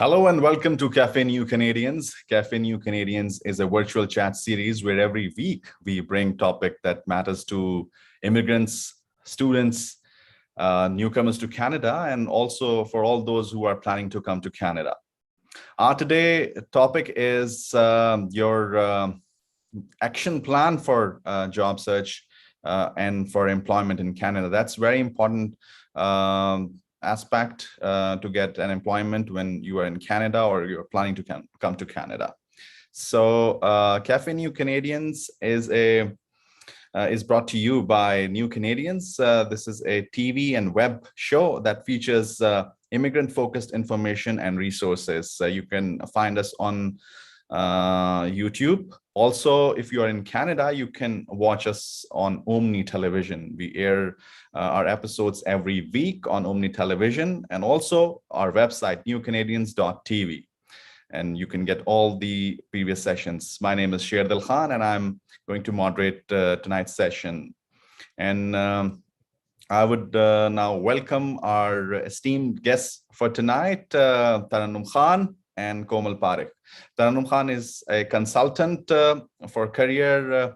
Hello and welcome to Café New Canadians. Café New Canadians is a virtual chat series where every week we bring topic that matters to immigrants, students, newcomers to Canada, and also for all those who are planning to come to Canada. Our today topic is your action plan for job search and for employment in Canada. That's very important aspect to get an employment when you are in Canada or you're planning to come to Canada. So Café New Canadians is brought to you by New Canadians. This is a TV and web show that features immigrant-focused information and resources. You can find us on YouTube. Also, if you are in Canada, you can watch us on Omni Television. We air our episodes every week on Omni Television, and also our website, newcanadians.tv. And you can get all the previous sessions. My name is Sherdil Khan, and I'm going to moderate tonight's session. And I would now welcome our esteemed guests for tonight, Taranum Khan and Komal Parekh. Taranum Khan is a consultant for career,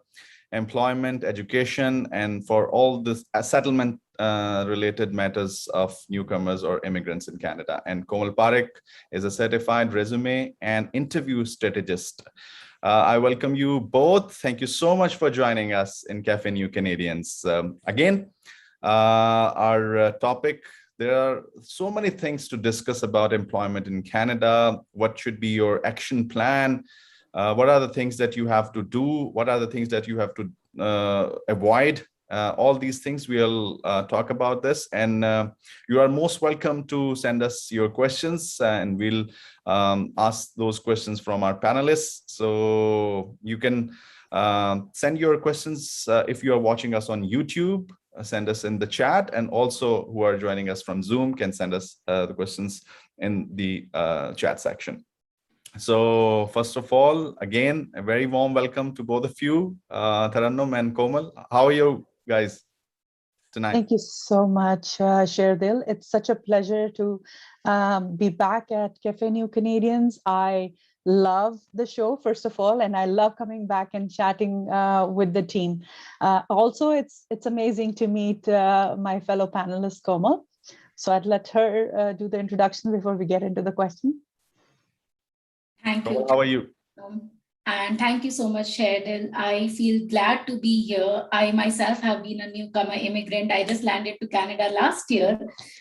employment, education, and for all the settlement related matters of newcomers or immigrants in Canada. And Komal Parekh is a certified resume and interview strategist. I welcome you both. Thank you so much for joining us in Café New Canadians. Again, our topic, there are so many things to discuss about employment in Canada. What should be your action plan? What are the things that you have to do? What are the things that you have to avoid? All these things, we'll talk about this. And you are most welcome to send us your questions, and we'll ask those questions from our panelists. So you can send your questions if you are watching us on YouTube. Send us in the chat, and also who are joining us from Zoom can send us the questions in the chat section. So first of all, again, a very warm welcome to both of you, Taranum and Komal. How are you guys tonight? Thank you so much, Sherdil. It's such a pleasure to be back at Café New Canadians. I love the show, first of all, and I love coming back and chatting with the team. Also, it's amazing to meet my fellow panelist, Komal. So I'd let her do the introduction before we get into the question. Thank you. How are you? And thank you so much, Sherdil. I feel glad to be here. I myself have been a newcomer immigrant. I just landed to Canada last year.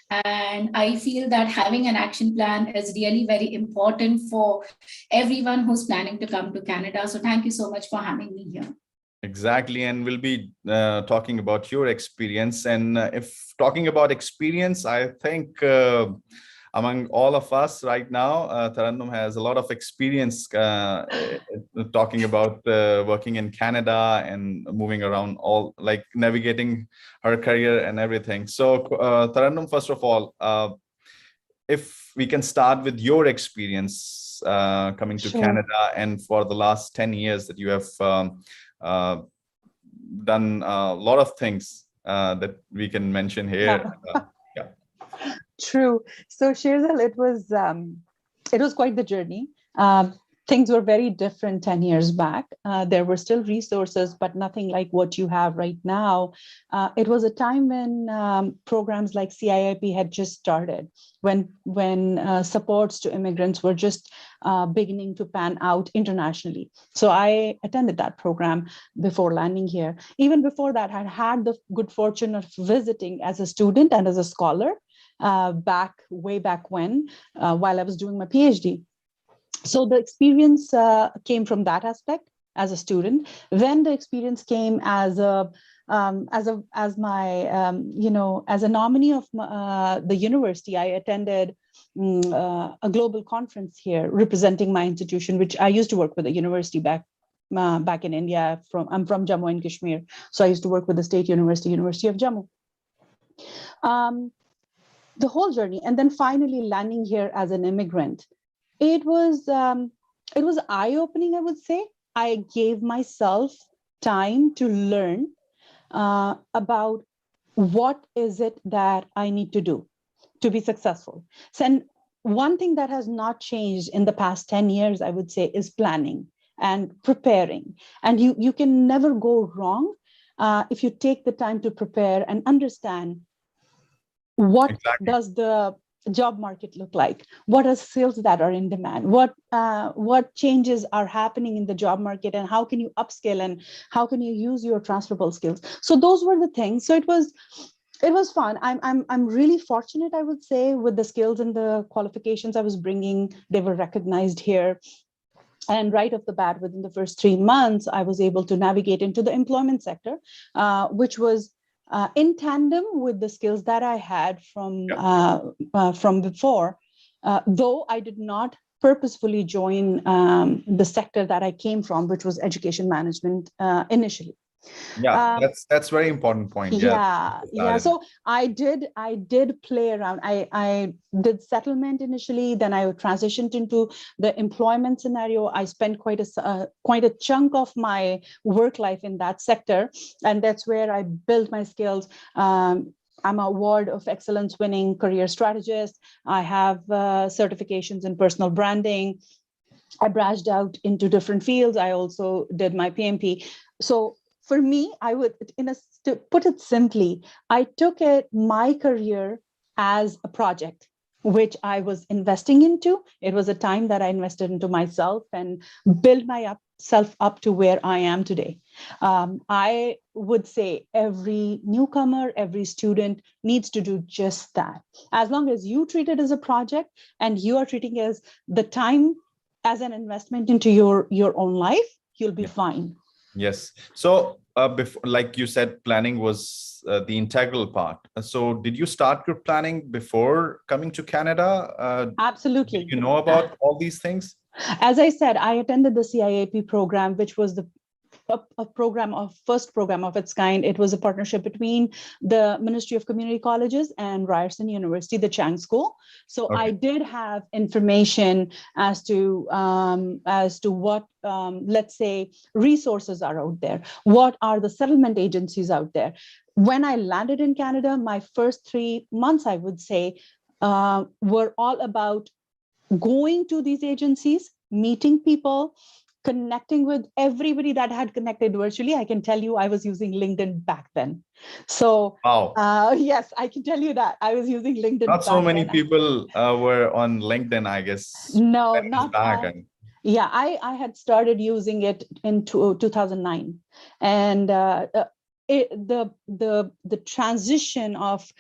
And I feel that having an action plan is really very important for everyone who's planning to come to Canada. So thank you so much for having me here. Exactly. And we'll be talking about your experience. And if talking about experience, I think among all of us right now, Taranum has a lot of experience talking about working in Canada and moving around, all like navigating her career and everything. So Taranum, first of all, if we can start with your experience coming to Canada, and for the last 10 years that you have done a lot of things that we can mention here. True. So Sherdil, it was quite the journey. Things were very different 10 years back. There were still resources, but nothing like what you have right now. It was a time when programs like CIIP had just started, when supports to immigrants were just beginning to pan out internationally. So I attended that program before landing here. Even before that, I had the good fortune of visiting as a student and as a scholar way back when, while I was doing my PhD. So the experience came from that aspect as a student. Then the experience came as a as a nominee of the university. I attended a global conference here representing my institution, which I used to work with a university back in India. I'm from Jammu and Kashmir, so I used to work with the State University, University of Jammu. The whole journey, and then finally landing here as an immigrant. It was eye-opening, I would say. I gave myself time to learn about what is it that I need to do to be successful. So, and one thing that has not changed in the past 10 years, I would say, is planning and preparing. And you can never go wrong if you take the time to prepare and understand what Exactly. does the job market look like, what are skills that are in demand, what changes are happening in the job market, and how can you upskill and how can you use your transferable skills. So those were the things. So it was fun. I'm really fortunate, I would say, with the skills and the qualifications I was bringing. They were recognized here. And right off the bat, within the first 3 months, I was able to navigate into the employment sector, which was in tandem with the skills that I had from before, though I did not purposefully join the sector that I came from, which was education management initially. Yeah, that's very important point. Yeah. So I did play around. I did settlement initially, then I transitioned into the employment scenario. I spent quite a chunk of my work life in that sector, and that's where I built my skills. I'm an award of excellence winning career strategist. I have certifications in personal branding. I branched out into different fields. I also did my PMP. So for me, I would, to put it simply, I took my career as a project, which I was investing into. It was a time that I invested into myself and built myself up to where I am today. I would say every newcomer, every student needs to do just that. As long as you treat it as a project and you are treating it as the time as an investment into your own life, you'll be fine. Yes. So before, like you said, planning was the integral part. So did you start your planning before coming to Canada? Absolutely. Did you know about all these things? As I said, I attended the CIAP program, which was first program of its kind. It was a partnership between the Ministry of Community Colleges and Ryerson University, the Chang School. So I did have information as to what, let's say, resources are out there. What are the settlement agencies out there? When I landed in Canada, my first 3 months, I would say, were all about going to these agencies, meeting people, connecting with everybody that had connected virtually. I can tell you I was using LinkedIn back then. So yes, I can tell you that I was using LinkedIn. Not so many people were on LinkedIn, I guess. No, not back. Yeah, I had started using it in 2009. And the transition of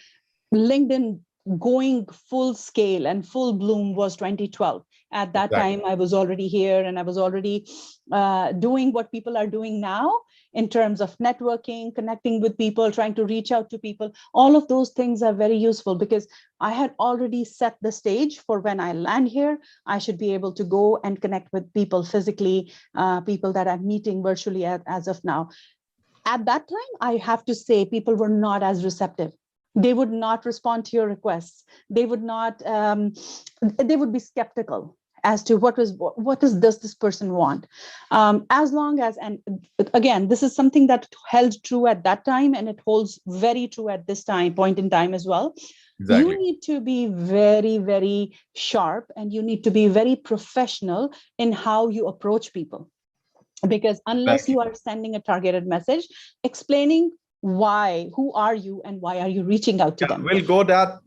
LinkedIn going full scale and full bloom was 2012. At that time, I was already here and I was already doing what people are doing now in terms of networking, connecting with people, trying to reach out to people. All of those things are very useful because I had already set the stage for when I land here. I should be able to go and connect with people physically, people that I'm meeting virtually as of now. At that time, I have to say people were not as receptive. They would not respond to your requests. They would not, they would be skeptical as to what does this person want? As long as, and again, this is something that held true at that time, and it holds very true at this point in time as well. You need to be very, very sharp, and you need to be very professional in how you approach people. Because unless you are sending a targeted message, explaining why, who are you, and why are you reaching out to them? We'll go that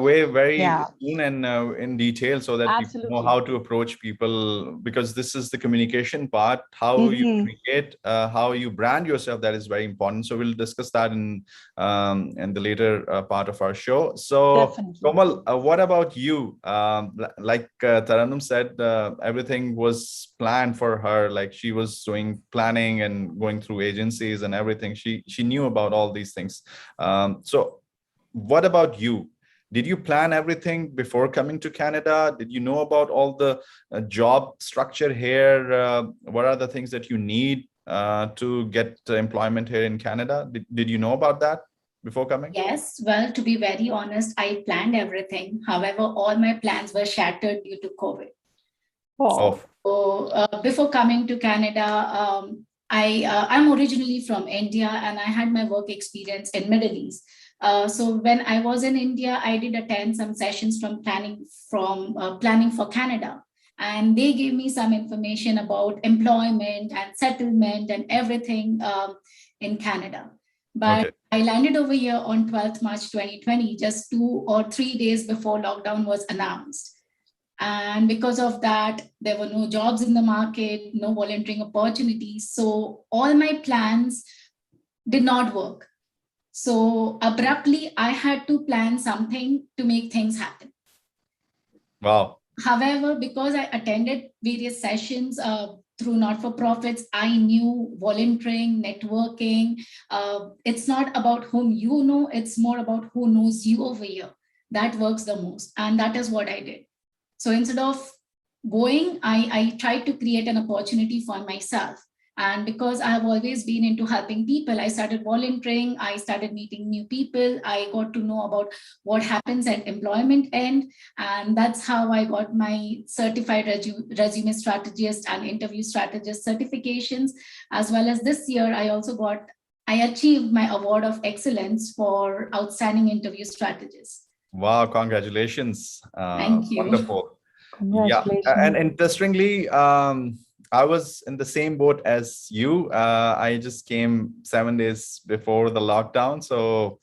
way very soon and in detail so that people know how to approach people, because this is the communication part, how you communicate, how you brand yourself. That is very important. So we'll discuss that in the later part of our show. So Komal, what about you? Like Taranum said, everything was planned for her. Like she was doing planning and going through agencies and everything. She knew about all these things. So what about you? Did you plan everything before coming to Canada? Did you know about all the job structure here? What are the things that you need to get employment here in Canada? Did you know about that before coming? Yes, well, to be very honest, I planned everything. However, all my plans were shattered due to COVID. So before coming to Canada, I'm originally from India, and I had my work experience in Middle East. So when I was in India, I did attend some sessions from planning for Canada. And they gave me some information about employment and settlement and everything in Canada. But Okay. I landed over here on 12th March 2020, just 2 or 3 days before lockdown was announced. And because of that, there were no jobs in the market, no volunteering opportunities. So all my plans did not work. So abruptly, I had to plan something to make things happen. Wow. However, because I attended various sessions through not-for-profits, I knew volunteering, networking. It's not about whom you know, it's more about who knows you over here. That works the most. And that is what I did. So instead of going, I tried to create an opportunity for myself. And because I have always been into helping people, I started volunteering, I started meeting new people, I got to know about what happens at employment end. And that's how I got my certified resume strategist and interview strategist certifications. As well as this year, I achieved my award of excellence for outstanding interview strategist. Wow, congratulations. Thank you. Wonderful. Yeah. Congratulations. And interestingly, I was in the same boat as you. I just came 7 days before the lockdown. So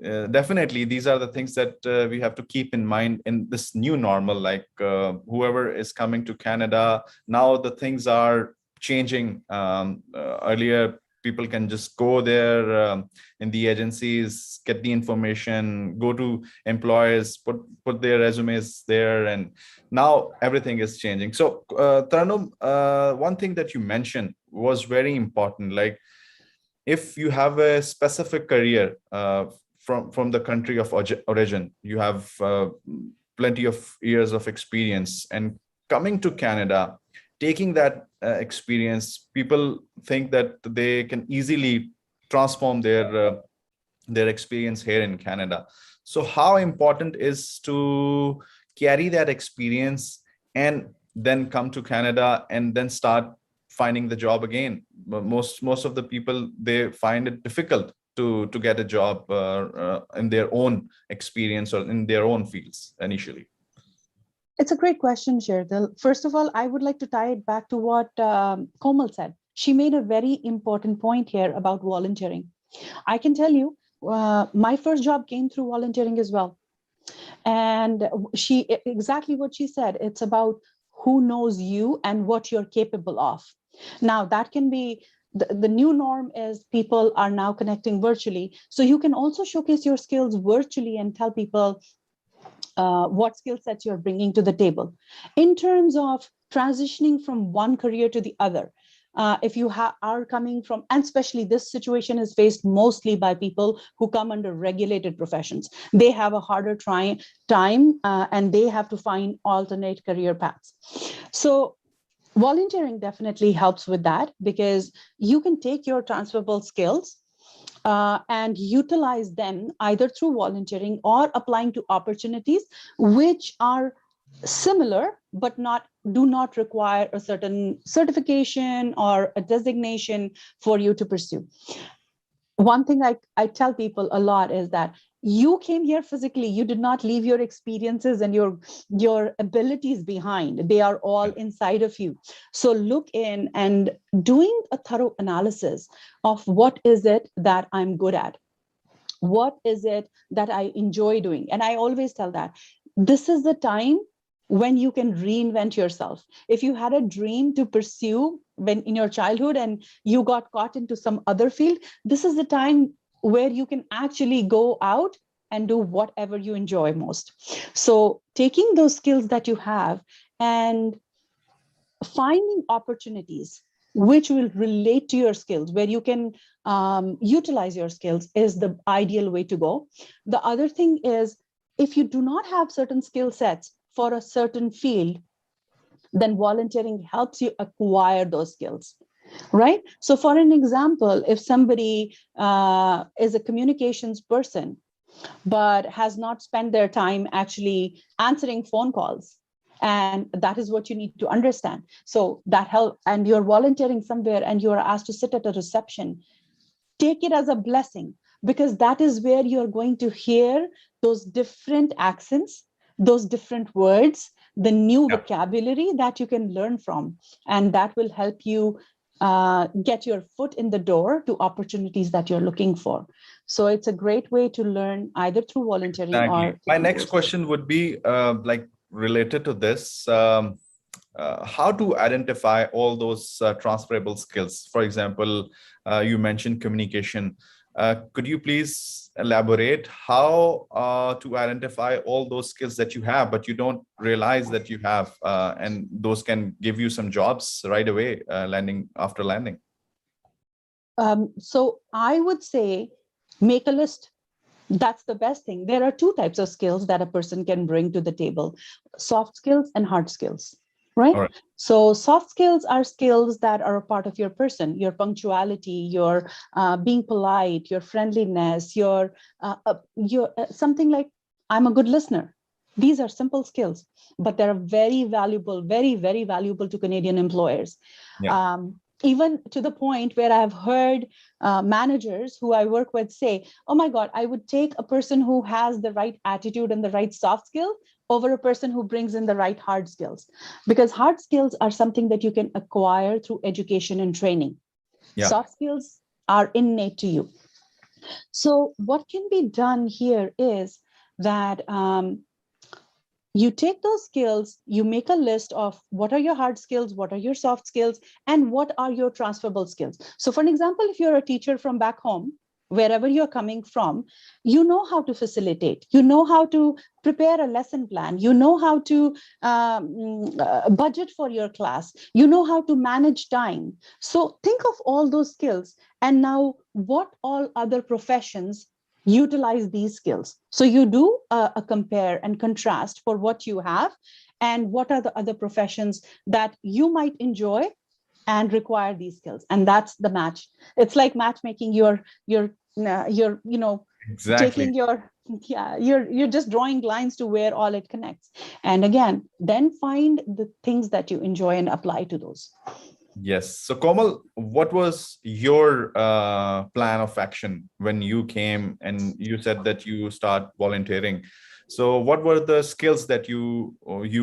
definitely, these are the things that we have to keep in mind in this new normal. Like whoever is coming to Canada, now the things are changing. Earlier, people can just go there in the agencies, get the information, go to employers, put their resumes there, and now everything is changing. So Taranum, one thing that you mentioned was very important. Like if you have a specific career from the country of origin, you have plenty of years of experience, and coming to Canada, taking that experience, people think that they can easily transform their experience here in Canada. So how important is to carry that experience and then come to Canada and then start finding the job again? Most of the people, they find it difficult to get a job in their own experience or in their own fields initially. It's a great question, Sherdil. First of all, I would like to tie it back to what Komal said. She made a very important point here about volunteering. I can tell you, my first job came through volunteering as well. And exactly what she said, it's about who knows you and what you're capable of. Now, that can be the new norm is people are now connecting virtually. So you can also showcase your skills virtually and tell people what skill sets you're bringing to the table. In terms of transitioning from one career to the other, if you are coming from, and especially this situation is faced mostly by people who come under regulated professions. They have a harder time and they have to find alternate career paths. So volunteering definitely helps with that, because you can take your transferable skills and utilize them either through volunteering or applying to opportunities which are similar but do not require a certain certification or a designation for you to pursue. One thing I tell people a lot is that you came here physically, you did not leave your experiences and your abilities behind. They are all inside of you. So look in and doing a thorough analysis of what is it that I'm good at? What is it that I enjoy doing? And I always tell that this is the time when you can reinvent yourself. If you had a dream to pursue when in your childhood and you got caught into some other field, this is the time where you can actually go out and do whatever you enjoy most. So taking those skills that you have and finding opportunities which will relate to your skills, where you can utilize your skills, is the ideal way to go. The other thing is, if you do not have certain skill sets for a certain field, then volunteering helps you acquire those skills, right? So for an example, if somebody is a communications person, but has not spent their time actually answering phone calls, and that is what you need to understand. So that help, and you're volunteering somewhere and you are asked to sit at a reception, take it as a blessing. because that is where you're going to hear those different accents, those different words, the new vocabulary that you can learn from. And that will help you get your foot in the door to opportunities that you're looking for. So it's a great way to learn either through volunteering or. My next question would be like related to this. How to identify all those transferable skills? For example, you mentioned communication. Could you please elaborate how to identify all those skills that you have, but you don't realize that you have, and those can give you some jobs right away, after landing? So I would say make a list. That's the best thing. There are two types of skills that a person can bring to the table: soft skills and hard skills. Right? So soft skills are skills that are a part of your person: your punctuality, your being polite, your friendliness, your something like, I'm a good listener. These are simple skills, but they're very valuable, very, very valuable to Canadian employers. Yeah. Even to the point where I've heard managers who I work with say, oh my God, I would take a person who has the right attitude and the right soft skill over a person who brings in the right hard skills, because hard skills are something that you can acquire through education and training. Yeah. Soft skills are innate to you. So what can be done here is that you take those skills, you make a list of what are your hard skills, what are your soft skills, and what are your transferable skills. So for an example, if you're a teacher from back home, wherever you're coming from, you know how to facilitate, you know how to prepare a lesson plan, you know how to budget for your class, you know how to manage time. So think of all those skills, and now what all other professions utilize these skills. So you do a compare and contrast for what you have and what are the other professions that you might enjoy and require these skills. And that's the match. It's like matchmaking. You're exactly. Taking you're just drawing lines to where all it connects. And again, then find the things that you enjoy and apply to those. Yes. So Komal, what was your plan of action when you came and you said that you start volunteering? So what were the skills that you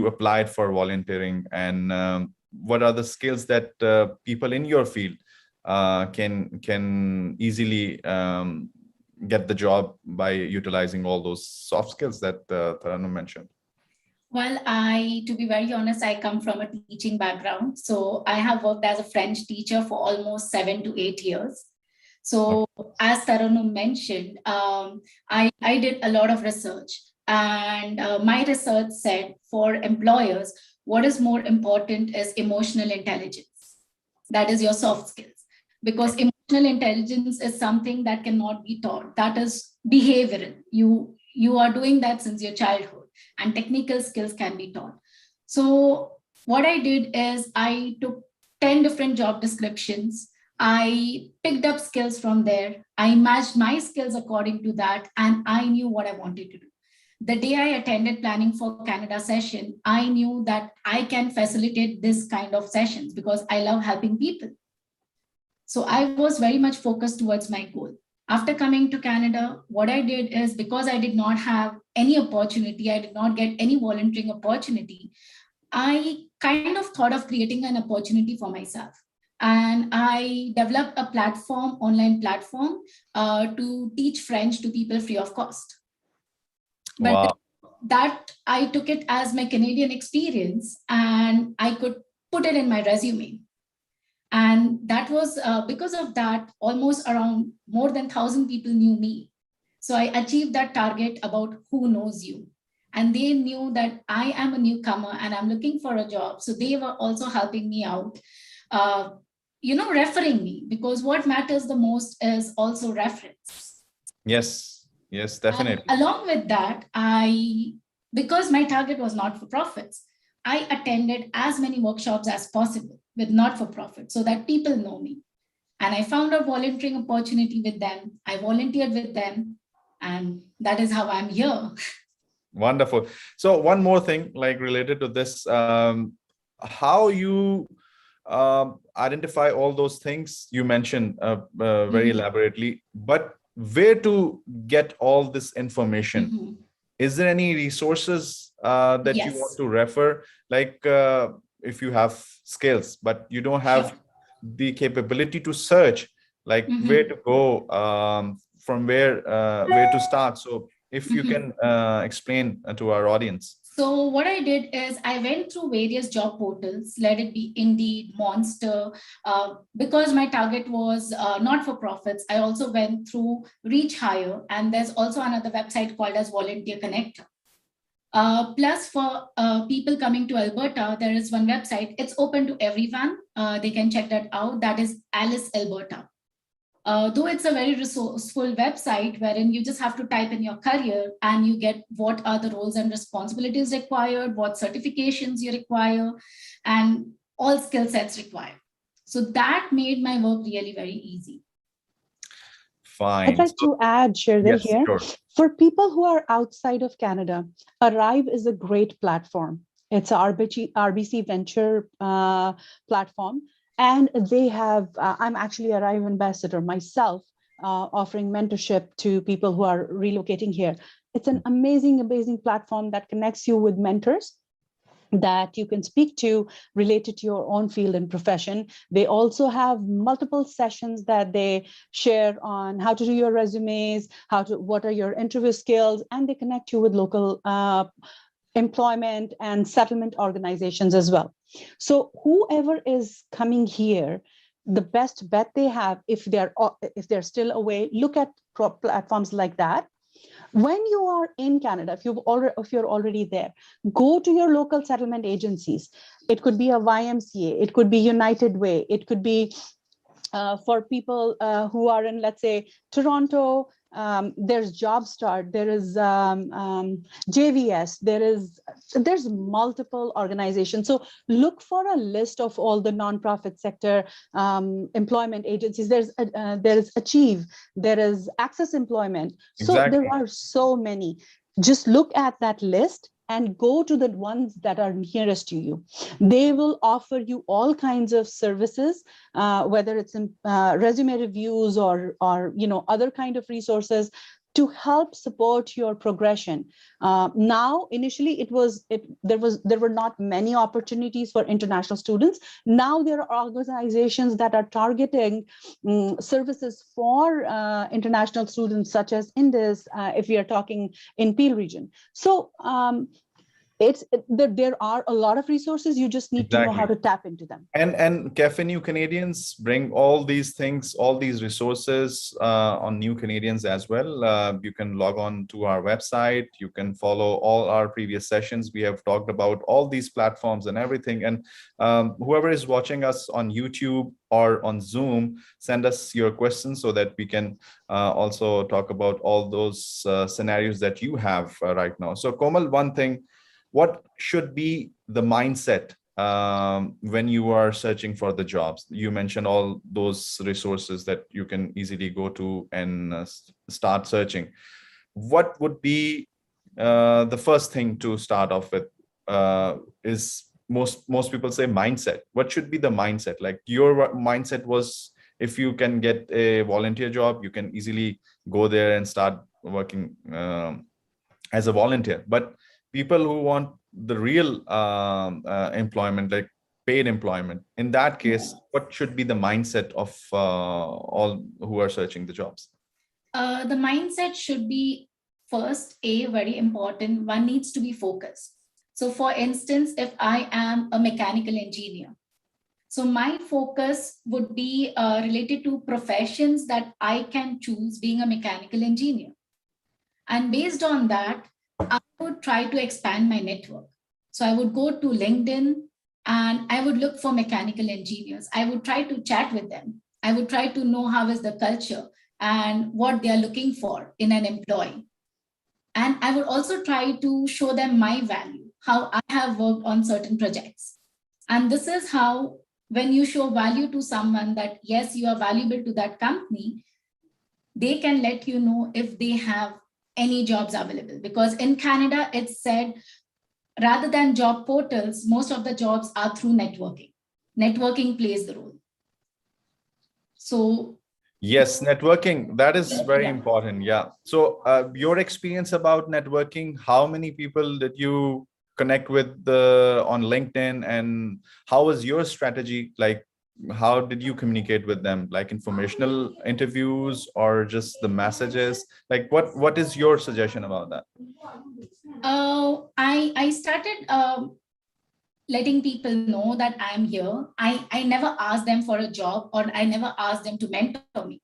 applied for volunteering, and what are the skills that people in your field can easily get the job by utilizing all those soft skills that Taranum mentioned? Well, to be very honest, I come from a teaching background. So I have worked as a French teacher for almost 7 to 8 years. So as Taranum mentioned, I did a lot of research, and my research said for employers, what is more important is emotional intelligence. That is your soft skills, because emotional intelligence is something that cannot be taught. That is behavioral. You are doing that since your childhood. And technical skills can be taught. So what I did is I took 10 different job descriptions. I picked up skills from there. I matched my skills according to that, and I knew what I wanted to do. The day I attended Planning for Canada session, I knew that I can facilitate this kind of sessions because I love helping people. So I was very much focused towards my goal. After coming to Canada, what I did is, because I did not have any opportunity, I did not get any volunteering opportunity, I kind of thought of creating an opportunity for myself. And I developed a platform, online platform, to teach French to people free of cost. But wow. That I took it as my Canadian experience, and I could put it in my resume. And that was because of that, almost around more than 1,000 people knew me. So I achieved that target about who knows you. And they knew that I am a newcomer and I'm looking for a job. So they were also helping me out, referring me, because what matters the most is also reference. Yes, definitely. And along with that, because my target was not for profits, I attended as many workshops as possible with not-for-profit so that people know me. And I found a volunteering opportunity with them. I volunteered with them, and that is how I'm here. Wonderful. So one more thing, like related to this, how you identify all those things you mentioned very elaborately, but where to get all this information? Mhm. Is there any resources that you want Yes. to refer? Like if you have skills, but you don't have Sure. the capability to search, like where Mhm. to go, from where to start. So if you Mhm. can explain to our audience. So what I did is I went through various job portals, let it be Indeed, Monster, because my target was not for profits. I also went through Reach Hire, and there's also another website called as Volunteer Connect. Plus, for people coming to Alberta, there is one website. It's open to everyone. They can check that out. That is Alice Alberta. Though it's a very resourceful website wherein you just have to type in your career and you get what are the roles and responsibilities required, what certifications you require, and all skill sets required. So that made my work really very easy. Fine. I'd like So, to add, Sherdil, yes, here. sure. For people who are outside of Canada, Arrive is a great platform. It's a RBC venture platform. And they have, I'm actually a Arrive ambassador myself, offering mentorship to people who are relocating here. It's an amazing, amazing platform that connects you with mentors that you can speak to related to your own field and profession. They also have multiple sessions that they share on how to do your resumes, what are your interview skills, and they connect you with local employment and settlement organizations as well. So whoever is coming here, the best bet they have, if they're still away, look at platforms like that. When you are in Canada, if you're already there, go to your local settlement agencies. It could be a YMCA, it could be United Way, it could be for people who are in, let's say, Toronto. There's JobStart, there is JVS, there's multiple organizations. So look for a list of all the nonprofit sector employment agencies. There's Achieve, there is Access Employment. So Exactly. there are so many. Just look at that list and go to the ones that are nearest to you. They will offer you all kinds of services, whether it's in resume reviews or other kind of resources to help support your progression. Now, initially, there were not many opportunities for international students. Now there are organizations that are targeting services for international students, such as Indus, if we are talking in Peel region. So there are a lot of resources. You just need to know how Exactly. to tap into them. And Café New Canadians bring all these things, all these resources on New Canadians as well. You can log on to our website. You can follow all our previous sessions. We have talked about all these platforms and everything. And whoever is watching us on YouTube or on Zoom, send us your questions so that we can also talk about all those scenarios that you have right now. So Komal, one thing, what should be the mindset when you are searching for the jobs? You mentioned all those resources that you can easily go to and start searching. What would be the first thing to start off with? Is most people say mindset. What should be the mindset? Like your mindset was, if you can get a volunteer job, you can easily go there and start working as a volunteer. But people who want the real employment, like paid employment, in that case, what should be the mindset of all who are searching the jobs? The mindset should be first, very important. One needs to be focused. So for instance, if I am a mechanical engineer, so my focus would be related to professions that I can choose being a mechanical engineer. And based on that, I would try to expand my network. So I would go to LinkedIn and I would look for mechanical engineers. I would try to chat with them. I would try to know how is the culture and what they are looking for in an employee. And I would also try to show them my value, how I have worked on certain projects. And this is how, when you show value to someone that, yes, you are valuable to that company, they can let you know if they have any jobs available. Because in Canada, it's said, rather than job portals, most of the jobs are through networking. Networking plays the role. So Yes, networking, that is very Yeah. important. Yeah. So your experience about networking, how many people did you connect with on LinkedIn, and how was your strategy? Like, how did you communicate with them? Like informational interviews or just the messages? Like what is your suggestion about that? I started letting people know that I'm here. I never asked them for a job, or I never asked them to mentor me.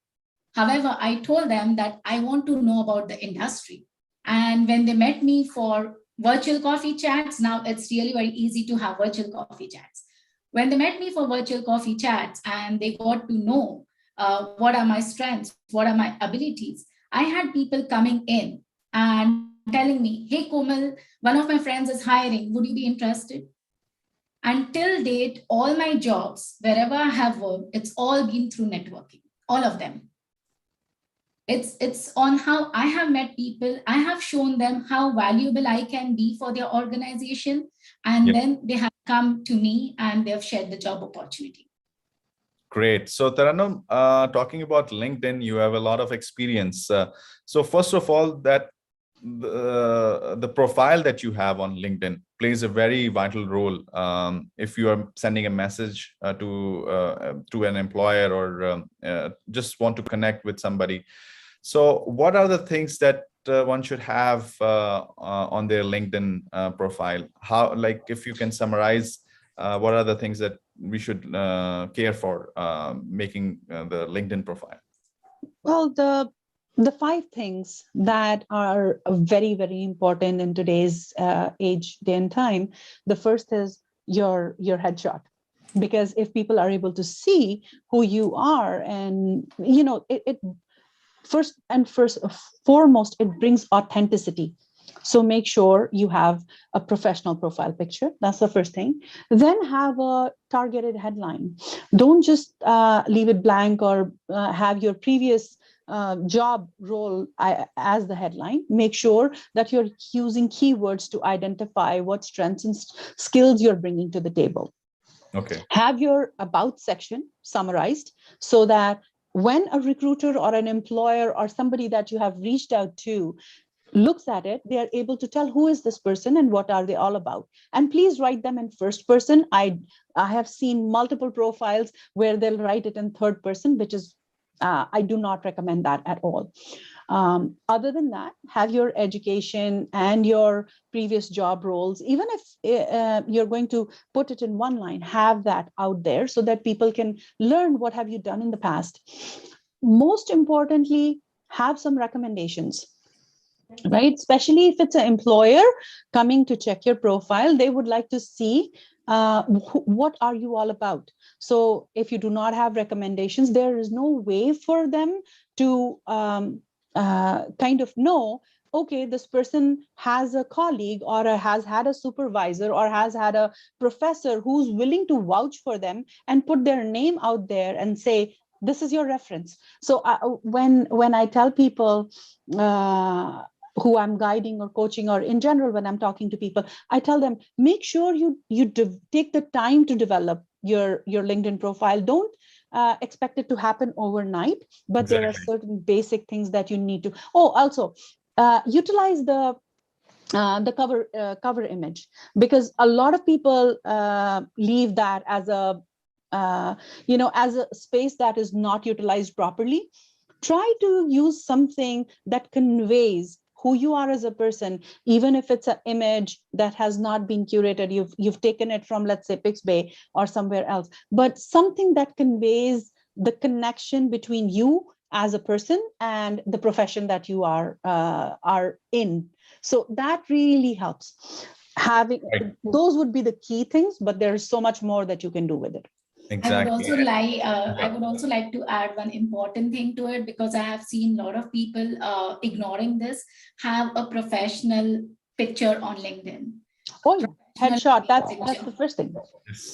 However, I told them that I want to know about the industry. And when they met me for virtual coffee chats, now it's really very easy to have virtual coffee chats. When they met me for virtual coffee chats and they got to know what are my strengths, what are my abilities, I had people coming in and telling me, hey, Komal, one of my friends is hiring. Would you be interested? Until date, all my jobs, wherever I have worked, it's all been through networking, all of them. It's on how I have met people. I have shown them how valuable I can be for their organization, and Yeah. then they have come to me and they've shared the job opportunity. Great. So Taranum, talking about LinkedIn, you have a lot of experience. So first of all, that the profile that you have on LinkedIn plays a very vital role. If you are sending a message to an employer, or just want to connect with somebody. So what are the things that one should have on their LinkedIn profile? How, like, if you can summarize, what are the things that we should care for making the LinkedIn profile? Well, the five things that are very, very important in today's age, day and time. The first is your headshot, because if people are able to see who you are, and it first and foremost, it brings authenticity. So make sure you have a professional profile picture. That's the first thing. Then have a targeted headline. Don't just leave it blank, or have your previous job role as the headline. Make sure that you're using keywords to identify what strengths and skills you're bringing to the table. Okay. Have your about section summarized, so that when a recruiter or an employer or somebody that you have reached out to looks at it, they are able to tell who is this person and what are they all about. And please write them in first person. I have seen multiple profiles where they'll write it in third person, which is I do not recommend that at all. Other than that, have your education and your previous job roles. Even if you're going to put it in one line, have that out there so that people can learn what have you done in the past. Most importantly, have some recommendations, right? Especially if it's an employer coming to check your profile, they would like to see what are you all about. So if you do not have recommendations, there is no way for them to kind of know, okay, this person has a colleague, or has had a supervisor, or has had a professor who's willing to vouch for them and put their name out there and say, this is your reference. So when I tell people who I'm guiding or coaching, or in general, when I'm talking to people, I tell them, make sure you take the time to develop your LinkedIn profile. Don't expect it to happen overnight, but Exactly. there are certain basic things that you need to. Oh, also, utilize the cover image, because a lot of people leave that as a as a space that is not utilized properly. Try to use something that conveys who you are as a person, even if it's an image that has not been curated. You've taken it from, let's say, Pixabay or somewhere else, but something that conveys the connection between you as a person and the profession that you are in. So that really helps. Having those would be the key things, but there's so much more that you can do with it. Exactly. I would also like to add one important thing to it, because I have seen a lot of people ignoring this. Have a professional picture on LinkedIn. Oh, headshot. That's the first thing.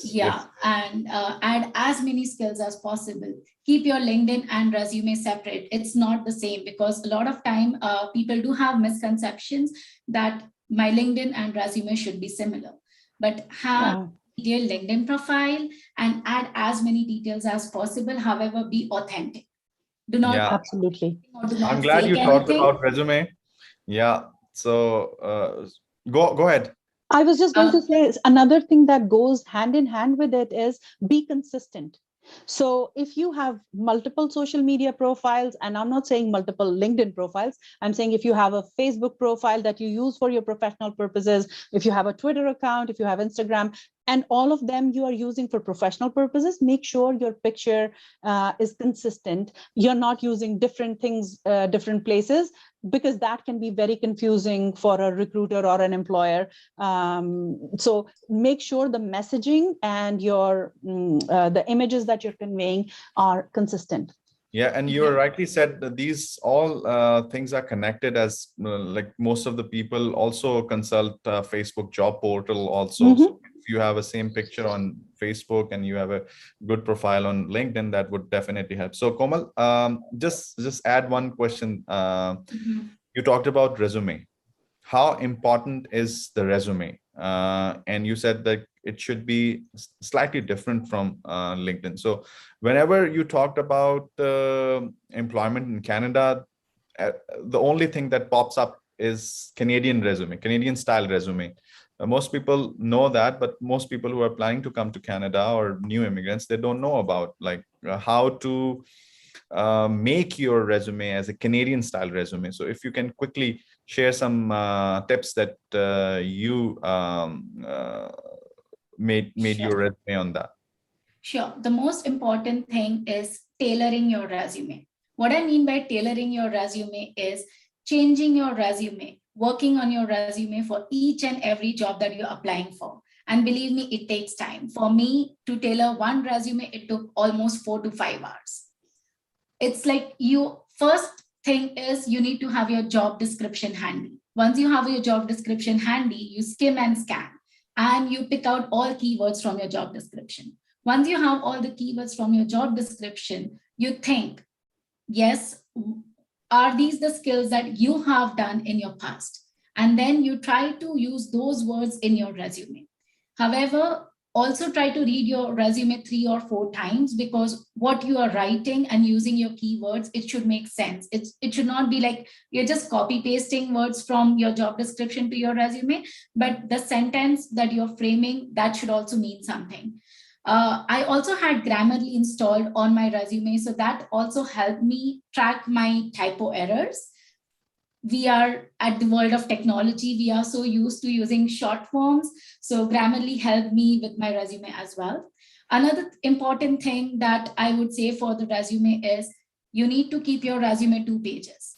Yeah, and add as many skills as possible. Keep your LinkedIn and resume separate. It's not the same, because a lot of time people do have misconceptions that my LinkedIn and resume should be similar. But have detailed LinkedIn profile and add as many details as possible. However, be authentic. Do not Yeah. Absolutely. or do I'm not glad you fake talked anything. about resume. Yeah. So go ahead. I was just going to Uh, say another thing that goes hand in hand with it is be consistent. So if you have multiple social media profiles, and I'm not saying multiple LinkedIn profiles, I'm saying if you have a Facebook profile that you use for your professional purposes, if you have a Twitter account, if you have Instagram, and all of them you are using for professional purposes, make sure your picture is consistent. You're not using different things, different places, because that can be very confusing for a recruiter or an employer. So make sure the messaging and the images that you're conveying are consistent. Yeah, and you rightly said that these all things are connected, as like most of the people also consult Facebook job portal also. So if you have a same picture on Facebook and you have a good profile on LinkedIn, that would definitely help. So Komal, just add one question. You talked about resume. How important is the resume? And you said that it should be slightly different from LinkedIn. So whenever you talked about employment in Canada, the only thing that pops up is Canadian resume, Canadian style resume. Most people know that, but most people who are planning to come to Canada or new immigrants, they don't know about like how to make your resume as a Canadian style resume. So if you can quickly share some tips that you made Sure. your resume on that. Sure. The most important thing is tailoring your resume. What I mean by tailoring your resume is changing your resume, working on your resume for each and every job that you're applying for. And believe me, it takes time. For me to tailor one resume, it took almost 4 to 5 hours. It's like first thing is you need to have your job description handy. Once you have your job description handy, you skim and scan and you pick out all keywords from your job description. Once you have all the keywords from your job description, you think, yes, are these the skills that you have done in your past? And then you try to use those words in your resume. However, also try to read your resume 3 or 4 times, because what you are writing and using your keywords, it should make sense. It should not be like you're just copy pasting words from your job description to your resume, but the sentence that you're framing, that should also mean something. I also had Grammarly installed on my resume, so that also helped me track my typo errors. We are at the world of technology. We are so used to using short forms. So Grammarly helped me with my resume as well. Another important thing that I would say for the resume is you need to keep your resume 2 pages.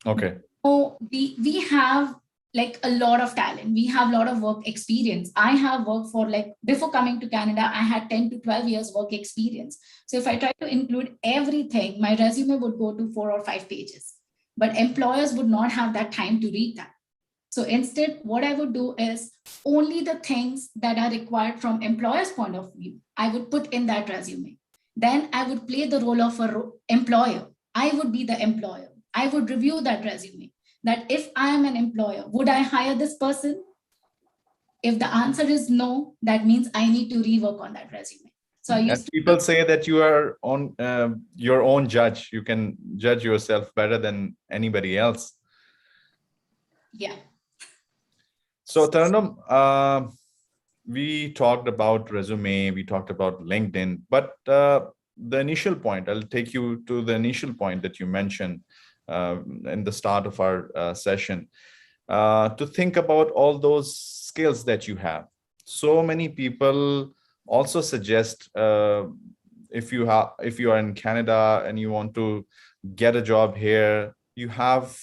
Okay. So we have like a lot of talent. We have a lot of work experience. I have worked for before coming to Canada, I had 10 to 12 years work experience. So if I try to include everything, my resume would go to 4 or 5 pages. But employers would not have that time to read that. So instead, what I would do is only the things that are required from employer's point of view, I would put in that resume. Then I would play the role of an employer. I would be the employer. I would review that resume. That if I am an employer, would I hire this person? If the answer is no, that means I need to rework on that resume. So people say that you are on your own judge. You can judge yourself better than anybody else. Yeah. So Taranum, we talked about resume, we talked about LinkedIn, but the initial point, I'll take you to the initial point that you mentioned in the start of our session, to think about all those skills that you have. So many people also suggest if you are in Canada and you want to get a job here, you have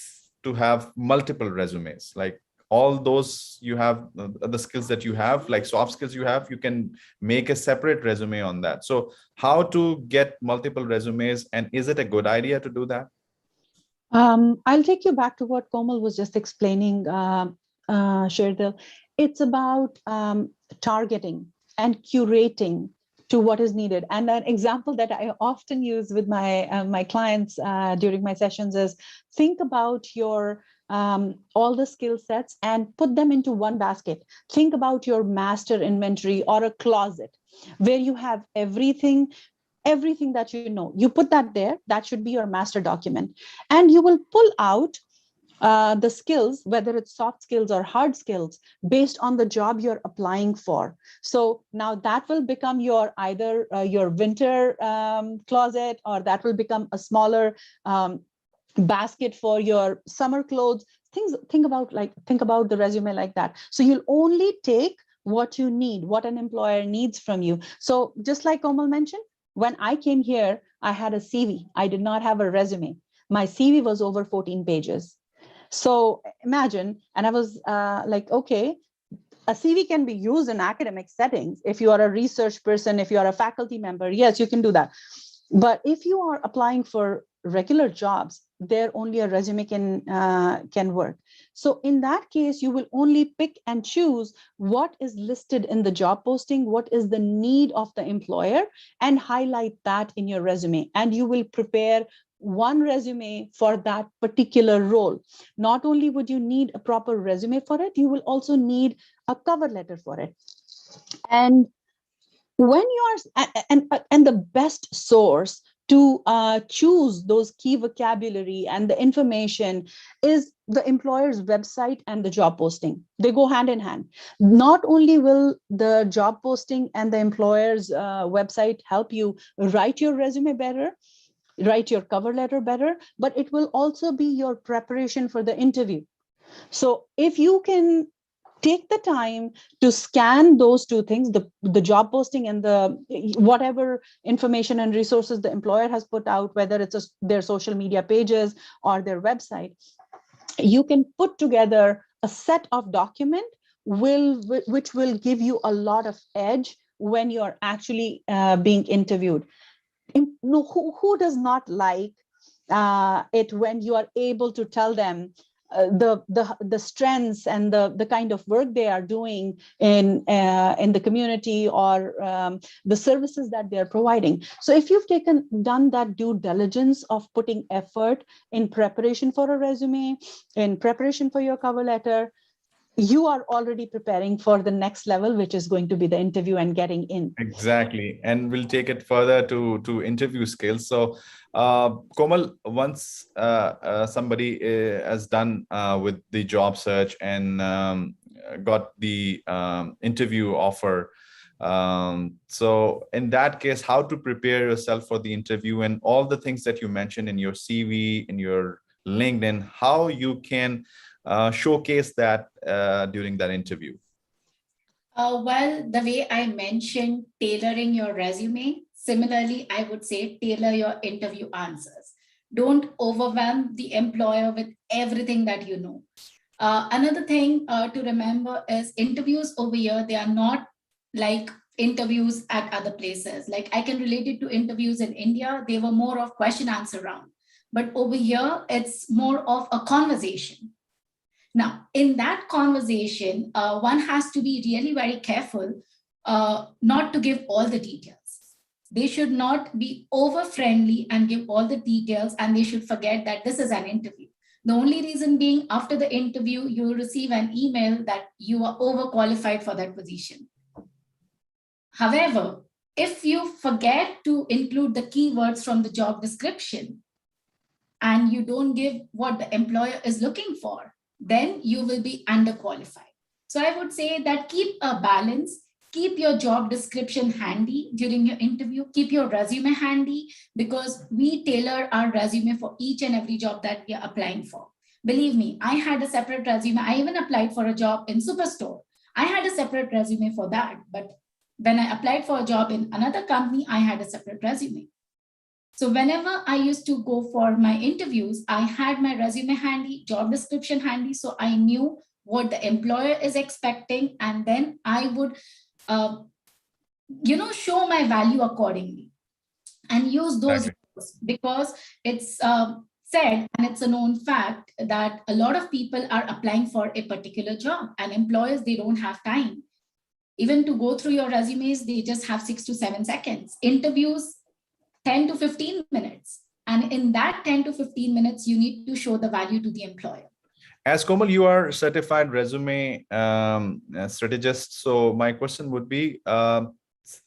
to have multiple resumes. Like all those you have, the skills that you have, like soft skills you have, you can make a separate resume on that. So how to get multiple resumes, and is it a good idea to do that? I'll take you back to what Komal was just explaining, Sherdil. It's about targeting and curating to what is needed. And an example that I often use with my clients during my sessions is think about your all the skill sets and put them into one basket. Think about your master inventory or a closet where you have everything everything that you know. You put that there. That should be your master document. And you will pull out the skills, whether it's soft skills or hard skills, based on the job you're applying for. So now that will become your either your winter closet, or that will become a smaller basket for your summer clothes. Think about the resume like that. So you'll only take what you need, what an employer needs from you. So just like Komal mentioned, when I came here, I had a CV. I did not have a resume. My CV was over 14 pages. So imagine, and I was like, okay, a CV can be used in academic settings. If you are a research person, if you are a faculty member, yes, you can do that. But if you are applying for regular jobs, there only a resume can work. So in that case, you will only pick and choose what is listed in the job posting, what is the need of the employer, and highlight that in your resume. And you will prepare one resume for that particular role. Not only would you need a proper resume for it, you will also need a cover letter for it. And when you are, and the best source to choose those key vocabulary and the information is the employer's website and the job posting. They go hand in hand. Not only will the job posting and the employer's website help you write your resume better, write your cover letter better, but it will also be your preparation for the interview. So if you can take the time to scan those two things, the job posting and the whatever information and resources the employer has put out, whether it's their social media pages or their website, you can put together a set of document which will give you a lot of edge when you're actually being interviewed. Who does not like it when you are able to tell them the strengths and the kind of work they are doing in the community, or the services that they're providing. So if you've done that due diligence of putting effort in preparation for a resume, in preparation for your cover letter, you are already preparing for the next level, which is going to be the interview and getting in. Exactly. And we'll take it further to interview skills. So Komal, once somebody has done with the job search and got the interview offer, so in that case, how to prepare yourself for the interview and all the things that you mentioned in your CV, in your LinkedIn, how you can showcase that during that interview? Well, the way I mentioned tailoring your resume, similarly, I would say tailor your interview answers. Don't overwhelm the employer with everything that you know. Another thing to remember is interviews over here, they are not like interviews at other places. Like I can relate it to interviews in India, they were more of question answer round. But over here, it's more of a conversation. Now, in that conversation, one has to be really very careful not to give all the details. They should not be over friendly and give all the details, and they should forget that this is an interview. The only reason being, after the interview, you will receive an email that you are overqualified for that position. However, if you forget to include the keywords from the job description and you don't give what the employer is looking for, then you will be underqualified. So I would say that keep a balance, keep your job description handy during your interview, keep your resume handy, because we tailor our resume for each and every job that we are applying for. Believe me, I had a separate resume. I even applied for a job in Superstore. I had a separate resume for that. But when I applied for a job in another company, I had a separate resume. So whenever I used to go for my interviews, I had my resume handy, job description handy, so I knew what the employer is expecting, and then I would, show my value accordingly and use those because it's said, and it's a known fact, that a lot of people are applying for a particular job, and employers, they don't have time. Even to go through your resumes, they just have 6 to 7 seconds. Interviews, 10 to 15 minutes. And in that 10 to 15 minutes, you need to show the value to the employer. As Komal, you are certified resume strategist. So my question would be,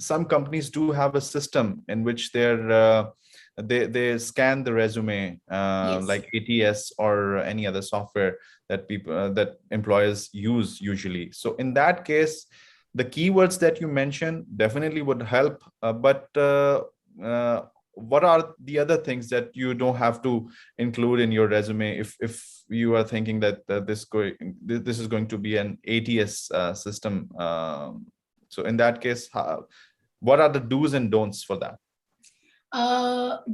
some companies do have a system in which they scan the resume, Yes. like ATS or any other software that people that employers use usually. So in that case, the keywords that you mentioned definitely would help. But what are the other things that you don't have to include in your resume if you are thinking that this is going to be an ATS system? So in that case, what are the do's and don'ts for that?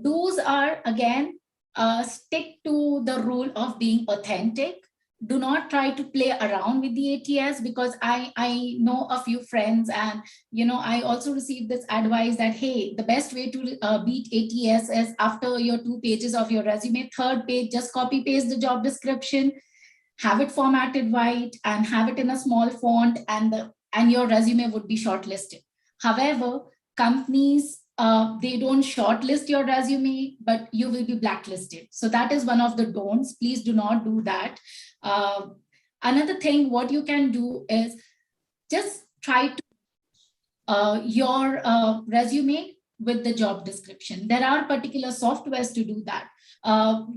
Do's are, again, stick to the rule of being authentic. Do not try to play around with the ATS, because I know a few friends, and I also received this advice that, hey, the best way to beat ATS is after your 2 pages of your resume, 3rd page, just copy paste the job description, have it formatted white, and have it in a small font, and your resume would be shortlisted. However, companies, they don't shortlist your resume, but you will be blacklisted. So that is one of the don'ts. Please do not do that. Another thing, what you can do is just try to your resume with the job description. There are particular softwares to do that.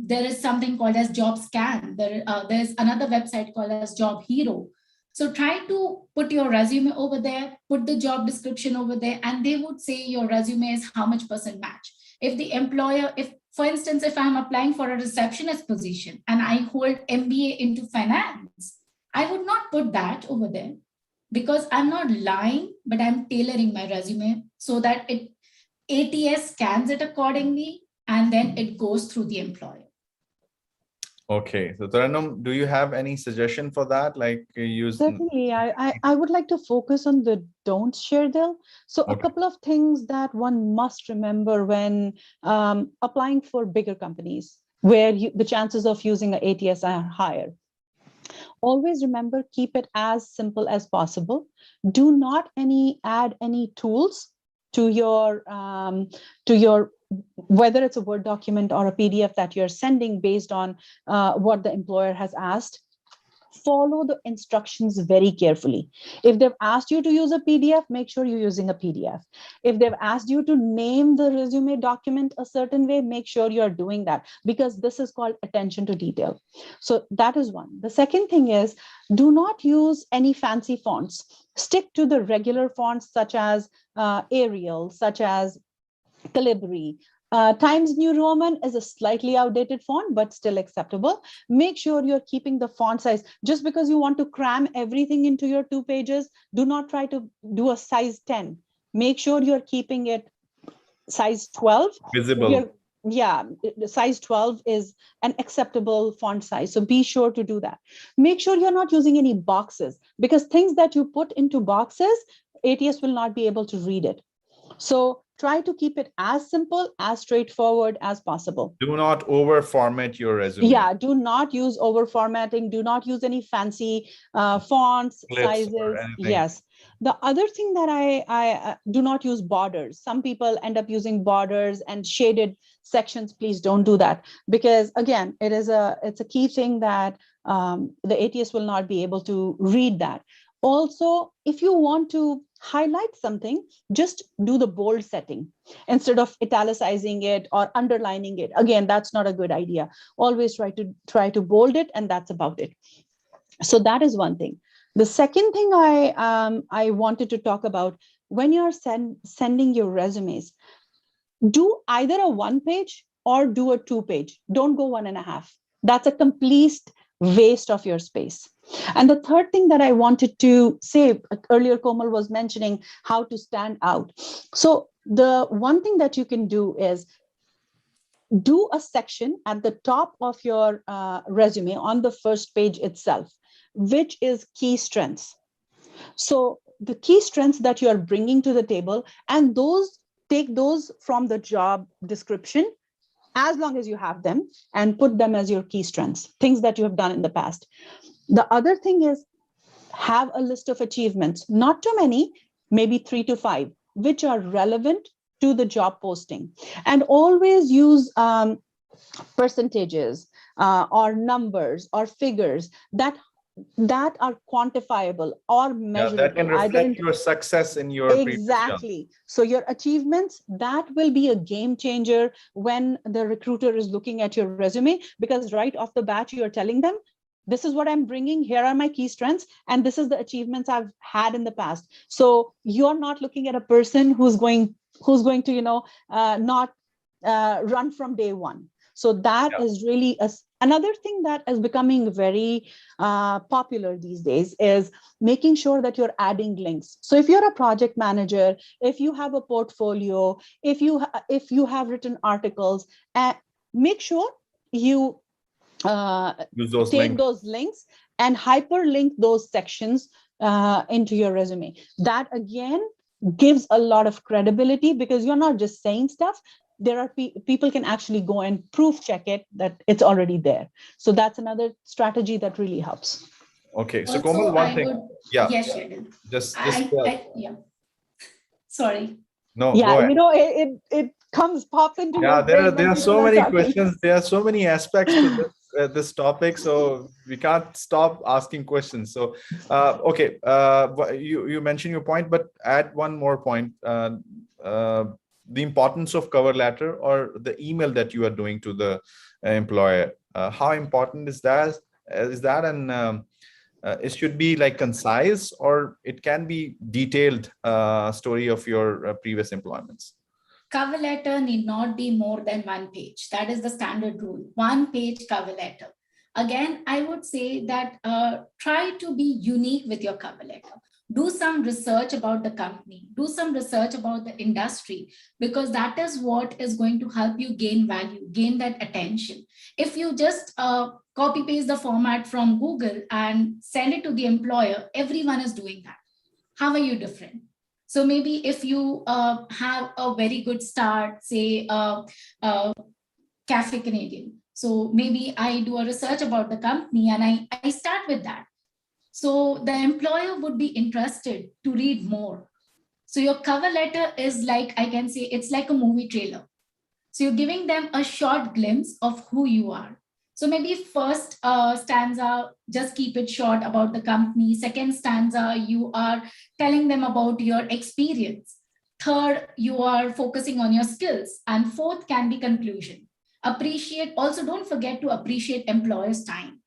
There is something called as Job Scan. There's another website called as Job Hero. So try to put your resume over there, put the job description over there, and they would say your resume is how much % match. If the employer, for instance, if I'm applying for a receptionist position and I hold MBA into finance, I would not put that over there, because I'm not lying, but I'm tailoring my resume so that ATS scans it accordingly, and then it goes through the employer. Okay, so Taranum, do you have any suggestion for that? Like use. Certainly, I would like to focus on the don'ts, Sherdil. So a couple of things that one must remember when applying for bigger companies, where the chances of using an ATS are higher. Always remember, keep it as simple as possible. Do not add any tools to your whether it's a Word document or a PDF that you're sending based on what the employer has asked. Follow the instructions very carefully. If they've asked you to use a PDF, make sure you're using a PDF. If they've asked you to name the resume document a certain way, make sure you're doing that, because this is called attention to detail. So that is one. The second thing is, do not use any fancy fonts. Stick to the regular fonts, such as Arial, such as Calibri. Times New Roman is a slightly outdated font, but still acceptable. Make sure you're keeping the font size. Just because you want to cram everything into your 2 pages, do not try to do a size 10. Make sure you're keeping it size 12. Visible. Yeah, the size 12 is an acceptable font size. So be sure to do that. Make sure you're not using any boxes, because things that you put into boxes, ATS will not be able to read it. So try to keep it as simple, as straightforward as possible. Do not over format your resume. Yeah, do not use over formatting. Do not use any fancy fonts, Clips sizes. Yes. The other thing that I do not use borders. Some people end up using borders and shaded sections. Please don't do that, because again, it's a key thing that the ATS will not be able to read that. Also, if you want to highlight something, just do the bold setting instead of italicizing it or underlining it. Again, that's not a good idea. Always try to bold it, and that's about it. So that is one thing. The second thing I wanted to talk about, when you're sending your resumes, do either a 1-page or do a 2-page. Don't go 1.5. That's a complete waste of your space. And the third thing that I wanted to say, earlier Komal was mentioning how to stand out. So the one thing that you can do is do a section at the top of your resume on the first page itself, which is key strengths. So the key strengths that you are bringing to the table, and take those from the job description, as long as you have them, and put them as your key strengths, things that you have done in the past. The other thing is, have a list of achievements, not too many, maybe 3 to 5, which are relevant to the job posting. And always use percentages or numbers or figures that that are quantifiable or measurable. That can reflect your success in your previous job. Exactly. So your achievements, that will be a game changer when the recruiter is looking at your resume, because right off the bat, you're telling them, this is what I'm bringing, here are my key strengths, and this is the achievements I've had in the past. So you're not looking at a person who's going to, not run from day one. So that is really another thing that is becoming very popular these days, is making sure that you're adding links. So if you're a project manager, if you have a portfolio, if you have written articles, make sure you take those links and hyperlink those sections into your resume. That again gives a lot of credibility, because you're not just saying stuff. There are people can actually go and proof check it that it's already there. So that's another strategy that really helps. Okay, so Komal, one thing. Yes, Sherdil. Yeah. Sorry. No. Yeah, it pops into your brain. There are so many questions. There are so many aspects to this topic, so we can't stop asking questions. So, okay, you mentioned your point, but add one more point. The importance of cover letter or the email that you are doing to the employer. How important is that? And it should be like concise, or it can be detailed story of your previous employments. Cover letter need not be more than 1 page. That is the standard rule. 1 page cover letter. Again, I would say that try to be unique with your cover letter. Do some research about the company. Do some research about the industry, because that is what is going to help you gain value, gain that attention. If you just copy paste the format from Google and send it to the employer, everyone is doing that. How are you different? So maybe if you have a very good start, say Café Canadian. So maybe I do a research about the company and I start with that. So the employer would be interested to read more. So your cover letter is like, I can say it's like a movie trailer. So you're giving them a short glimpse of who you are. So maybe first stanza, just keep it short about the company. Second stanza, you are telling them about your experience. Third, you are focusing on your skills. And fourth can be conclusion. Also don't forget to appreciate employers' time,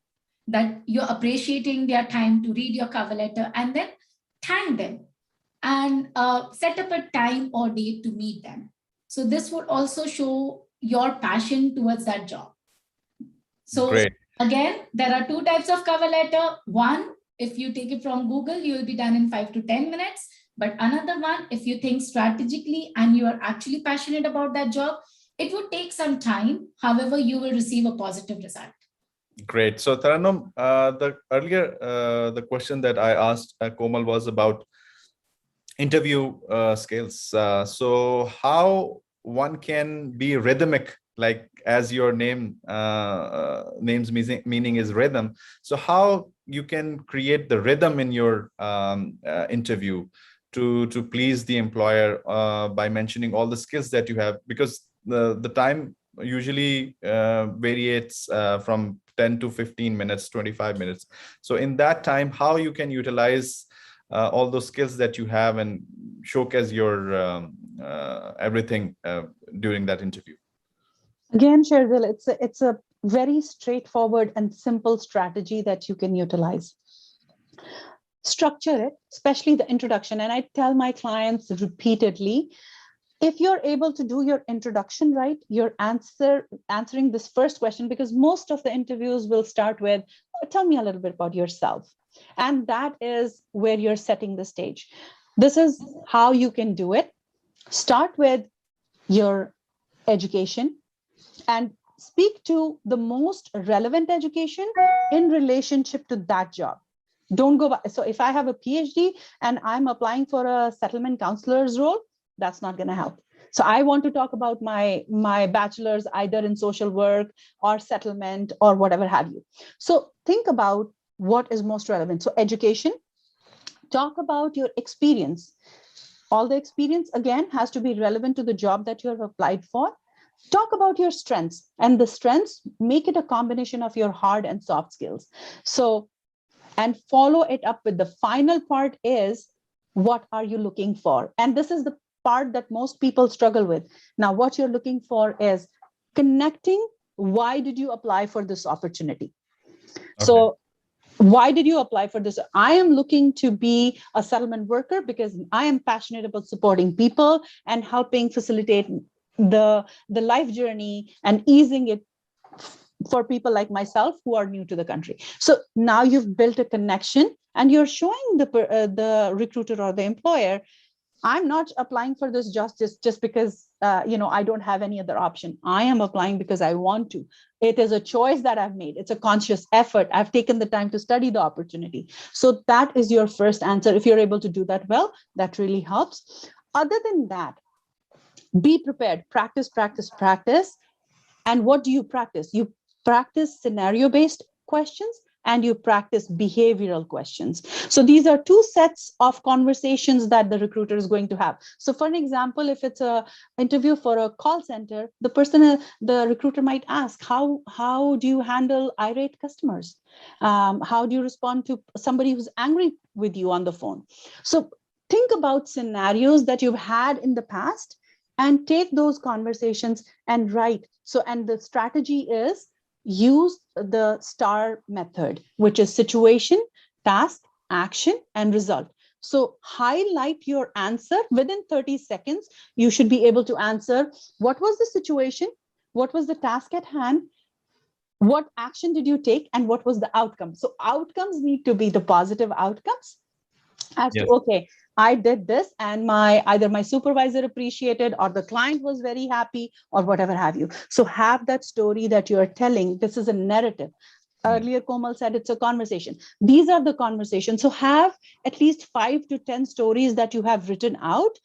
that you're appreciating their time to read your cover letter, and then thank them and set up a time or date to meet them. So this would also show your passion towards that job. So Great. Again, there are 2 types of cover letter. One, if you take it from Google, you will be done in 5 to 10 minutes. But another one, if you think strategically and you are actually passionate about that job, it would take some time. However, you will receive a positive result. Great. So Taranum, the question that I asked Komal was about interview skills. So how one can be rhythmic, like as your name's meaning is rhythm. So how you can create the rhythm in your interview to please the employer by mentioning all the skills that you have, because the time usually varies from 10 to 15 minutes, 25 minutes. So in that time, how you can utilize all those skills that you have and showcase your everything during that interview? Again, Sherdil, it's a very straightforward and simple strategy that you can utilize. Structure it, especially the introduction. And I tell my clients repeatedly, if you're able to do your introduction right, you're answering this first question, because most of the interviews will start with, tell me a little bit about yourself. And that is where you're setting the stage. This is how you can do it. Start with your education and speak to the most relevant education in relationship to that job. Don't go by. So if I have a PhD and I'm applying for a settlement counselor's role, that's not going to help. So I want to talk about my bachelor's either in social work or settlement or whatever have you. So think about what is most relevant. So education, talk about your experience. All the experience, again, has to be relevant to the job that you have applied for. Talk about your strengths, and the strengths, make it a combination of your hard and soft skills. So and follow it up with the final part is, what are you looking for? And this is the part that most people struggle with. Now, what you're looking for is connecting. Why did you apply for this opportunity? Okay. So why did you apply for this? I am looking to be a settlement worker because I am passionate about supporting people and helping facilitate the life journey and easing it for people like myself who are new to the country. So now you've built a connection and you're showing the recruiter or the employer, I'm not applying for this just because I don't have any other option. I am applying because I want to. It is a choice that I've made. It's a conscious effort. I've taken the time to study the opportunity. So that is your first answer. If you're able to do that well, that really helps. Other than that, be prepared. Practice, practice, practice. And what do you practice? You practice scenario-based questions and you practice behavioral questions. So these are two sets of conversations that the recruiter is going to have. So for an example, if it's an interview for a call center, the recruiter might ask, how do you handle irate customers? How do you respond to somebody who's angry with you on the phone? So think about scenarios that you've had in the past and take those conversations and write. So, and the strategy is use the STAR method, which is situation, task, action, and result. So highlight your answer within 30 seconds. You should be able to answer, what was the situation? What was the task at hand? What action did you take? And what was the outcome? So outcomes need to be the positive outcomes as to, okay, I did this and either my supervisor appreciated or the client was very happy or whatever have you. So have that story that you're telling. This is a narrative. Earlier, Komal said it's a conversation. These are the conversations. So have at least 5 to 10 stories that you have written out,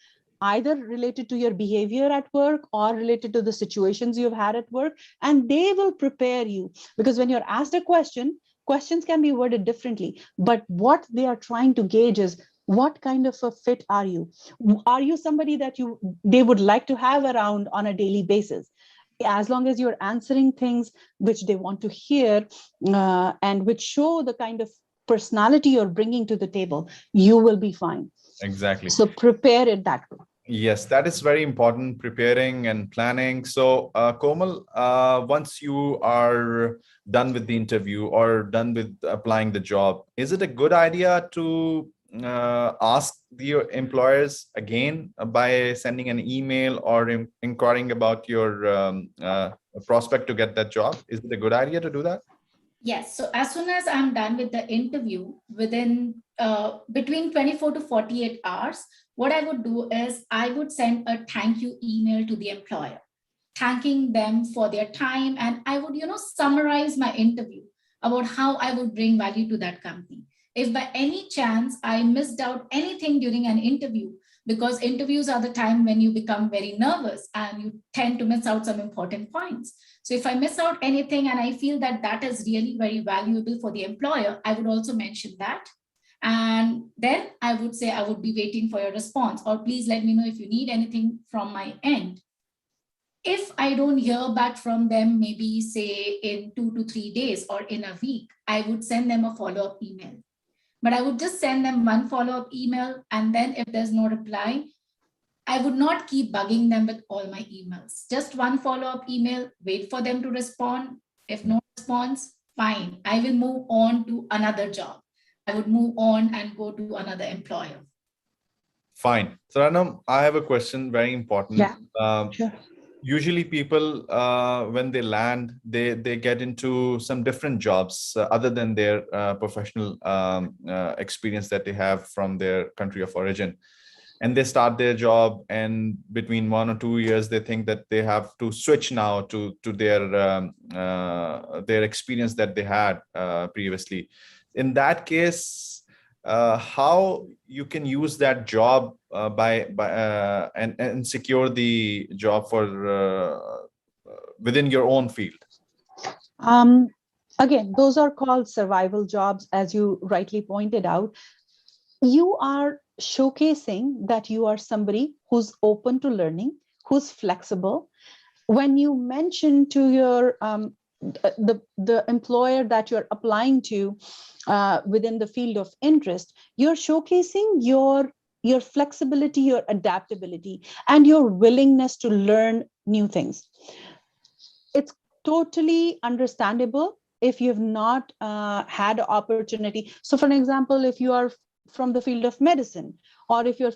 either related to your behavior at work or related to the situations you've had at work, and they will prepare you. Because when you're asked a question, questions can be worded differently, but what they are trying to gauge is, what kind of a fit are you? Are you somebody that they would like to have around on a daily basis? As long as you're answering things which they want to hear and which show the kind of personality you're bringing to the table, you will be fine. Exactly. So prepare it that way. Yes, that is very important, preparing and planning. So, Komal, once you are done with the interview or done with applying the job, is it a good idea to ask the employers again by sending an email or inquiring about your prospect to get that job? Is it a good idea to do that? Yes. So as soon as I'm done with the interview, within between 24 to 48 hours, what I would do is I would send a thank you email to the employer, thanking them for their time. And I would, summarize my interview about how I would bring value to that company. If by any chance I missed out anything during an interview, because interviews are the time when you become very nervous and you tend to miss out some important points. So if I miss out anything and I feel that that is really very valuable for the employer, I would also mention that. And then I would say, I would be waiting for your response, or please let me know if you need anything from my end. If I don't hear back from them, maybe say in 2 to 3 days or in a week, I would send them a follow-up email. But I would just send them one follow-up email. And then if there's no reply, I would not keep bugging them with all my emails. Just one follow-up email, wait for them to respond. If no response, fine. I will move on to another job. I would move on and go to another employer. Fine. Taranum, I have a question, very important. Yeah, sure. Usually people, when they land, they get into some different jobs other than their professional experience that they have from their country of origin. And they start their job, and between 1 or 2 years, they think that they have to switch now to their experience that they had previously. In that case, how you can use that job and secure the job for within your own field? Again, those are called survival jobs, as you rightly pointed out. You are showcasing that you are somebody who's open to learning, who's flexible. When you mention to your the employer that you're applying to within the field of interest, you're showcasing your flexibility, your adaptability, and your willingness to learn new things. It's totally understandable if you've not had opportunity. So for an example, if you are from the field of medicine, or if you're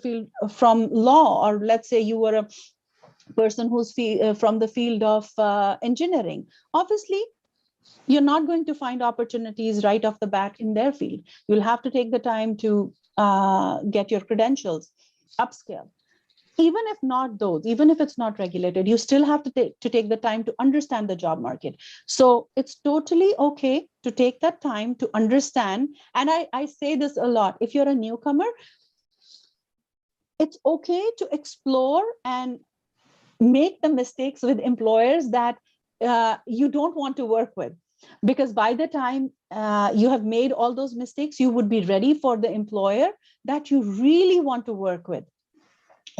from law, or let's say you were a person who's from the field of engineering, obviously you're not going to find opportunities right off the bat in their field. You'll have to take the time to get your credentials, upscale. Even if not those, even if it's not regulated, you still have to take the time to understand the job market. So it's totally okay to take that time to understand. And I say this a lot, if you're a newcomer, it's okay to explore and make the mistakes with employers that you don't want to work with. Because by the time you have made all those mistakes, you would be ready for the employer that you really want to work with.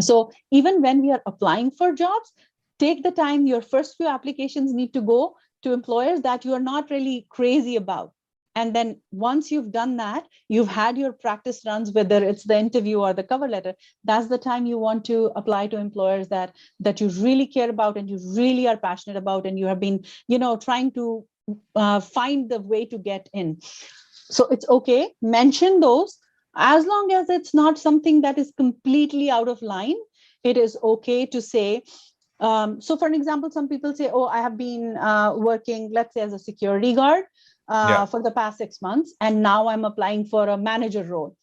So even when we are applying for jobs, take the time. Your first few applications need to go to employers that you are not really crazy about. And then once you've done that, you've had your practice runs, whether it's the interview or the cover letter, that's the time you want to apply to employers that you really care about and you really are passionate about, and you have been, trying to find the way to get in. So it's okay, mention those. As long as it's not something that is completely out of line, it is okay to say. So for an example, some people say, oh, I have been working, let's say, as a security guard for the past 6 months, and now I'm applying for a manager role.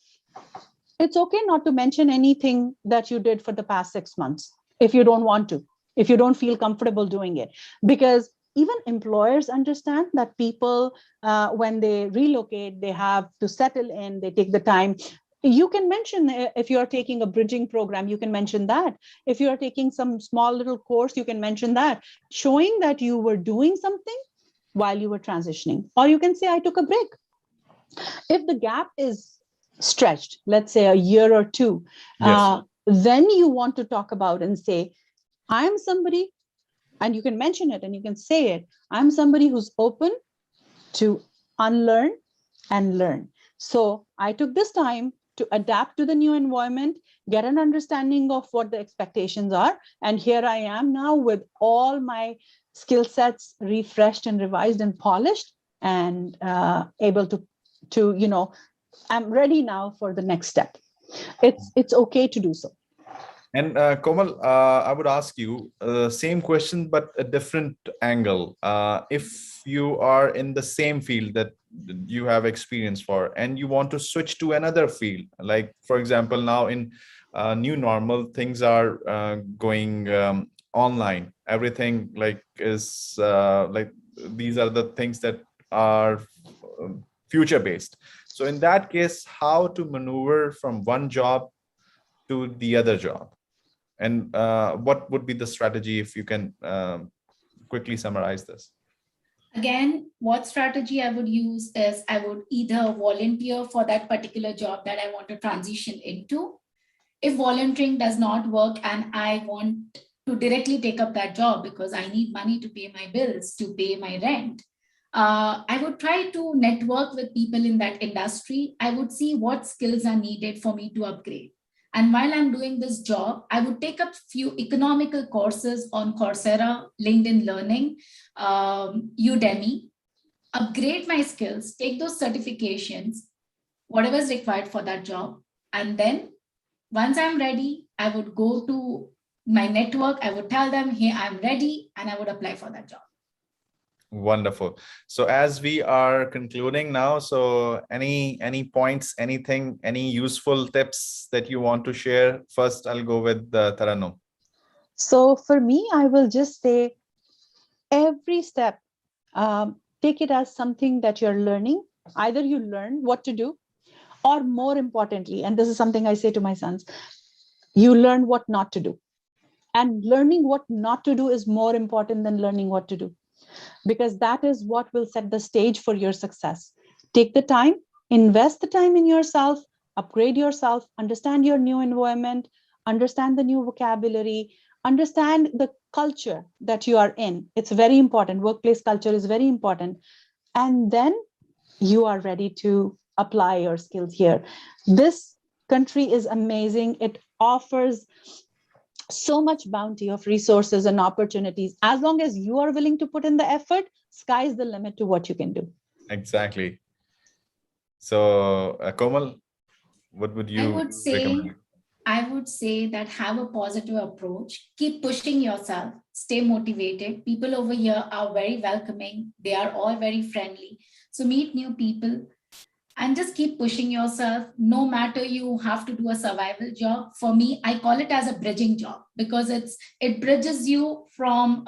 It's okay not to mention anything that you did for the past 6 months if you don't want to, if you don't feel comfortable doing it. Because even employers understand that people, when they relocate, they have to settle in, they take the time. You can mention, if you're taking a bridging program, you can mention that. If you're taking some small little course, you can mention that, showing that you were doing something while you were transitioning. Or you can say, I took a break. If the gap is stretched, let's say a year or two, then you want to talk about and say, I'm somebody, and you can mention it and you can say it, I'm somebody who's open to unlearn and learn. So I took this time to adapt to the new environment, get an understanding of what the expectations are. And here I am now with all my skill sets refreshed and revised and polished, and able to, I'm ready now for the next step. It's okay to do so. And Komal, I would ask you same question, but a different angle. If you are in the same field that you have experience for, and you want to switch to another field, like, for example, now in new normal, things are going online. Everything is like, these are the things that are future based. So in that case, how to maneuver from one job to the other job? And what would be the strategy, if you can quickly summarize this? Again, what strategy I would use is I would either volunteer for that particular job that I want to transition into. If volunteering does not work and I want to directly take up that job because I need money to pay my bills, to pay my rent, I would try to network with people in that industry. I would see what skills are needed for me to upgrade. And while I'm doing this job, I would take up few economical courses on Coursera, LinkedIn Learning, Udemy, upgrade my skills, take those certifications, whatever is required for that job. And then once I'm ready, I would go to my network. I would tell them, hey, I'm ready, and I would apply for that job. Wonderful. So as we are concluding now, so any points, anything, any useful tips that you want to share? First, I'll go with Taranum. So for me, I will just say, every step, take it as something that you're learning. Either you learn what to do, or more importantly, and this is something I say to my sons, you learn what not to do. And learning what not to do is more important than learning what to do, because that is what will set the stage for your success. Take the time, invest the time in yourself, upgrade yourself, understand your new environment, understand the new vocabulary, understand the culture that you are in. It's very important. Workplace culture is very important. And then you are ready to apply your skills here. This country is amazing. It offers so much bounty of resources and opportunities. As long as you are willing to put in the effort, sky's the limit to what you can do. Exactly. So, Komal, what would you recommend? I would say that have a positive approach, keep pushing yourself, stay motivated. People over here are very welcoming. They are all very friendly. So meet new people and just keep pushing yourself. No matter you have to do a survival job. For me, I call it as a bridging job because it bridges you from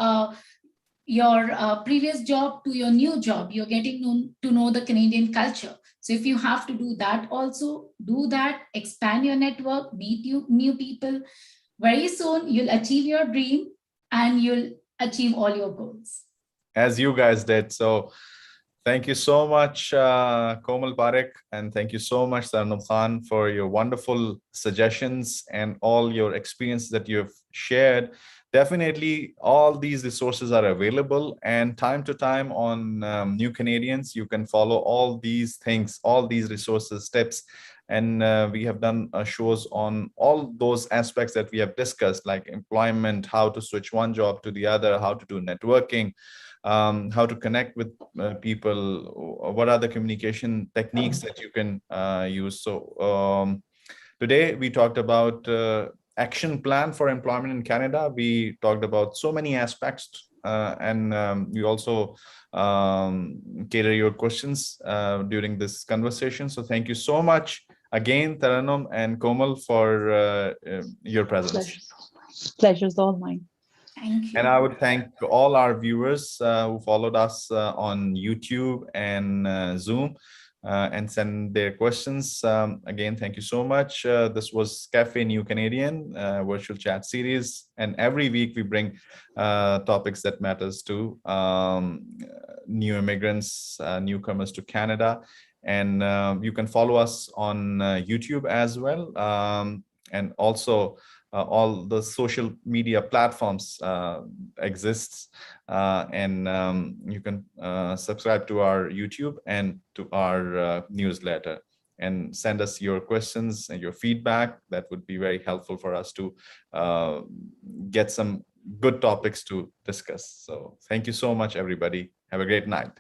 your previous job to your new job. You're getting to know the Canadian culture. So if you have to do that also, do that, expand your network, meet new people. Very soon you'll achieve your dream and you'll achieve all your goals. As you guys did. So thank you so much, Komal, Parekh, and thank you so much, Taranum Khan, for your wonderful suggestions and all your experience that you've shared. Definitely, all these resources are available, and time to time on New Canadians, you can follow all these things, all these resources, steps, and we have done shows on all those aspects that we have discussed, like employment, how to switch one job to the other, how to do networking, how to connect with people, what are the communication techniques that you can use. So today we talked about action plan for employment in Canada. We talked about so many aspects, and we also cater your questions during this conversation. So thank you so much again, Taranum and Komal, for your presence. Pleasure's all mine. Thank you. And I would thank all our viewers who followed us on YouTube and Zoom and send their questions. Again, thank you so much. This was Café New Canadian virtual chat series. And every week we bring topics that matters to new immigrants, newcomers to Canada. And you can follow us on YouTube as well. And also, all the social media platforms exists, and you can subscribe to our YouTube and to our newsletter and send us your questions and your feedback. That would be very helpful for us to get some good topics to discuss. So thank you so much, everybody. Have a great night.